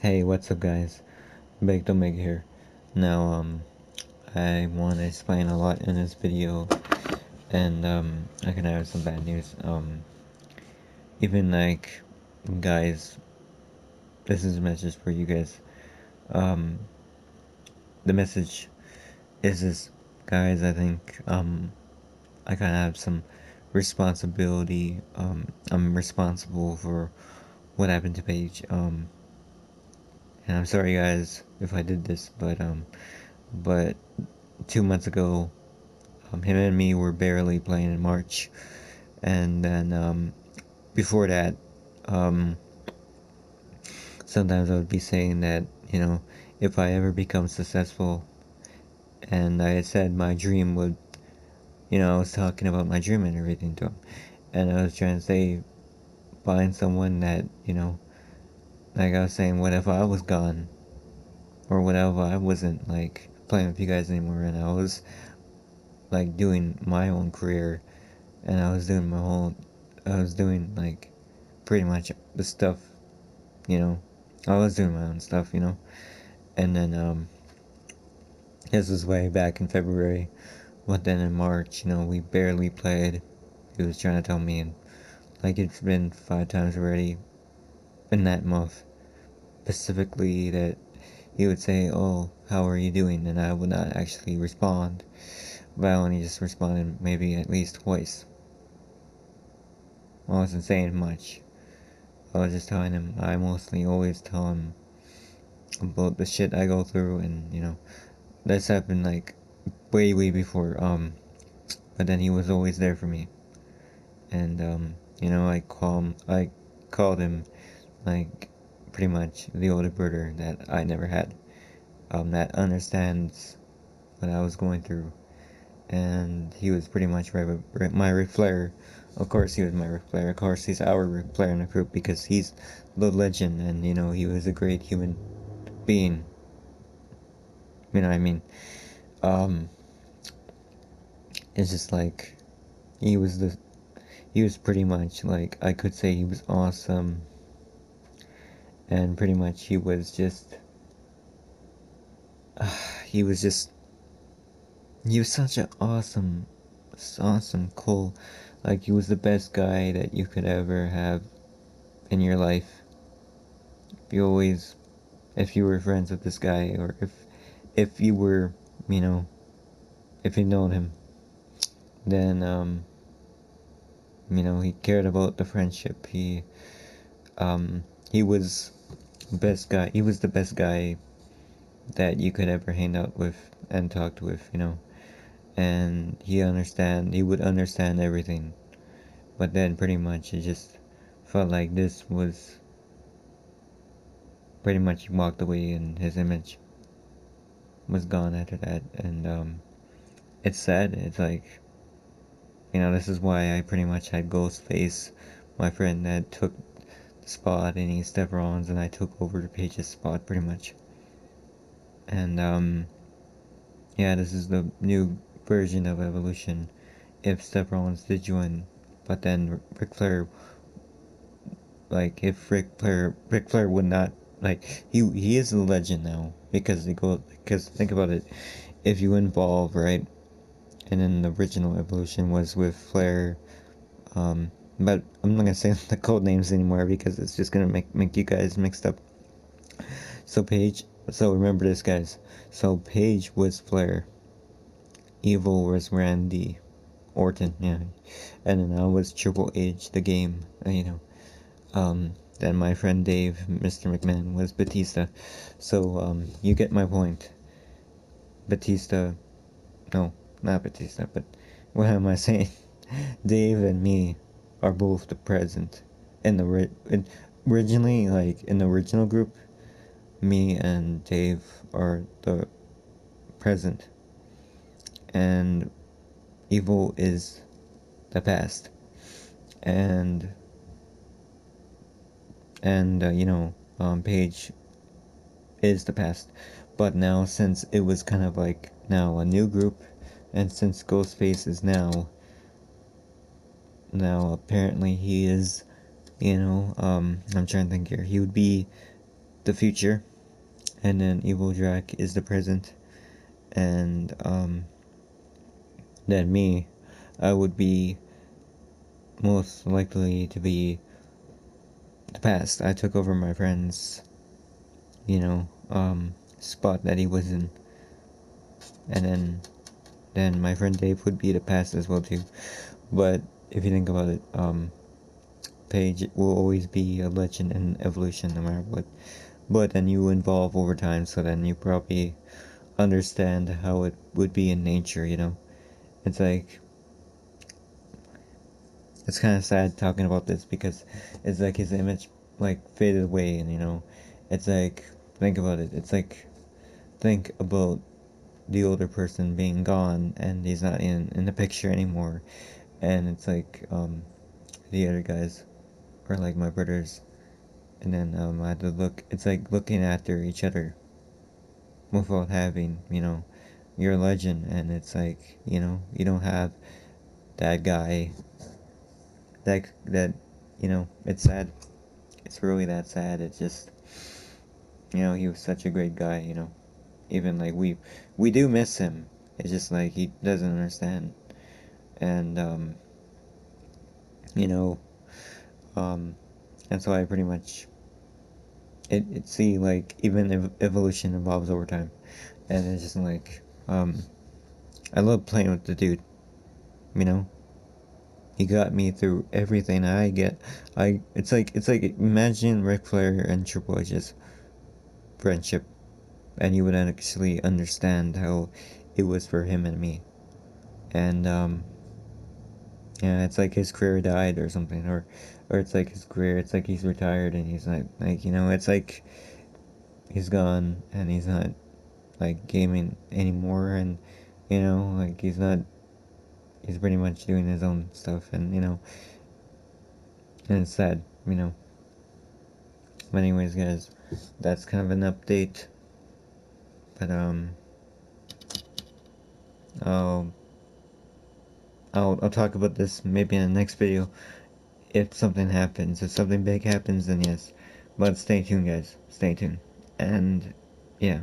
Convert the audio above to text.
Hey, what's up, guys? Big to Meg here. Now, I want to explain a lot in this video, and, I can have some bad news. Even like, guys, this is a message for you guys. Um, the message is this, guys, I think, I kind of have some responsibility. I'm responsible for what happened to Paige. And I'm sorry, guys, if I did this, but 2 months ago, him and me were barely playing in March, and then before that, um, sometimes I would be saying that if I ever become successful, and I said my dream would, I was talking about my dream and everything to him, and I was trying to say find someone that like I was saying, what if I was gone, or what if I wasn't like playing with you guys anymore, and I was like doing my own career, and I was doing like pretty much the stuff, you know, I was doing my own stuff, and then, this was way back in February, but then in March, we barely played. He was trying to tell me, and like it's been 5 times already in that month, specifically that he would say, "Oh, how are you doing?" and I would not actually respond, but I only just responded maybe at least twice. I wasn't saying much. I was just telling him. I mostly always tell him about the shit I go through, and that's happened like way before. But then he was always there for me, and I called him like pretty much the older brother that I never had. That understands what I was going through, and he was pretty much my Ric Flair. Of course, he was my Ric Flair. Of course, he's our Ric Flair in the group because he's the legend, and he was a great human being. You know what I mean? Um, it's just like he was the he was pretty much like I could say he was awesome, and pretty much he was just he was such an awesome, cool, like he was the best guy that you could ever have in your life. You always, if you were friends with this guy, or if you were, you know, if you known him, then he cared about the friendship. He was best guy. He was the best guy that you could ever hang out with and talk with. And he would understand everything. But then pretty much it just felt like this was pretty much he walked away and his image was gone after that. And it's sad. It's like, this is why I pretty much had Ghostface, my friend that took the spot, and he stepped Rollins, and I took over the Page's spot pretty much. And yeah, this is the new version of Evolution. If Steph Rollins did join, but then Ric Flair, like if Ric Flair would not, like he is a legend now because think about it, if you involve, right, and then the original Evolution was with Flair, but I'm not gonna say the code names anymore because it's just gonna make you guys mixed up. So remember this, guys. So Paige was Flair, Evil was Randy Orton, yeah, and then I was Triple H, the game, then my friend Dave, Mr. McMahon, was Batista. So you get my point. Batista, no, not Batista, but what am I saying? Dave and me are both the present. Originally, like in the original group, me and Dave are the present, and Evil is the past, and Paige is the past. But now, since it was kind of like now a new group, and since Ghostface is now apparently he is, I'm trying to think here. He would be the future, and then Evil Drac is the present, and then me, I would be most likely to be the past. I took over my friend's, spot that he was in, and then my friend Dave would be the past as well too. But if you think about it, Paige will always be a legend in evolution no matter what. But then you evolve over time, so then you probably understand how it would be in nature, It's like, it's kind of sad talking about this because it's like his image, like, faded away, and, it's like, think about it. It's like, think about the older person being gone and he's not in the picture anymore. And it's like, the other guys are like my brothers. And then, I had to look, it's like looking after each other without having, your legend, and it's like, you don't have that guy, that, it's sad. It's really that sad. It's just, he was such a great guy, even like we do miss him. It's just like he doesn't understand. And you know that's why pretty much it see, like, even evolution evolves over time, and it's just like, I love playing with the dude, you know he got me through everything I get. It's like imagine Ric Flair and Triple H's friendship, and you would actually understand how it was for him and me. And yeah, it's like his career died or something, or it's like his career, it's like he's retired and he's not, like, it's like he's gone and he's not, like, gaming anymore, and like, he's pretty much doing his own stuff, and and it's sad, but anyways, guys, that's kind of an update. But I'll I'll talk about this maybe in the next video if something happens. If something big happens, then yes. But stay tuned, guys. Stay tuned. And yeah.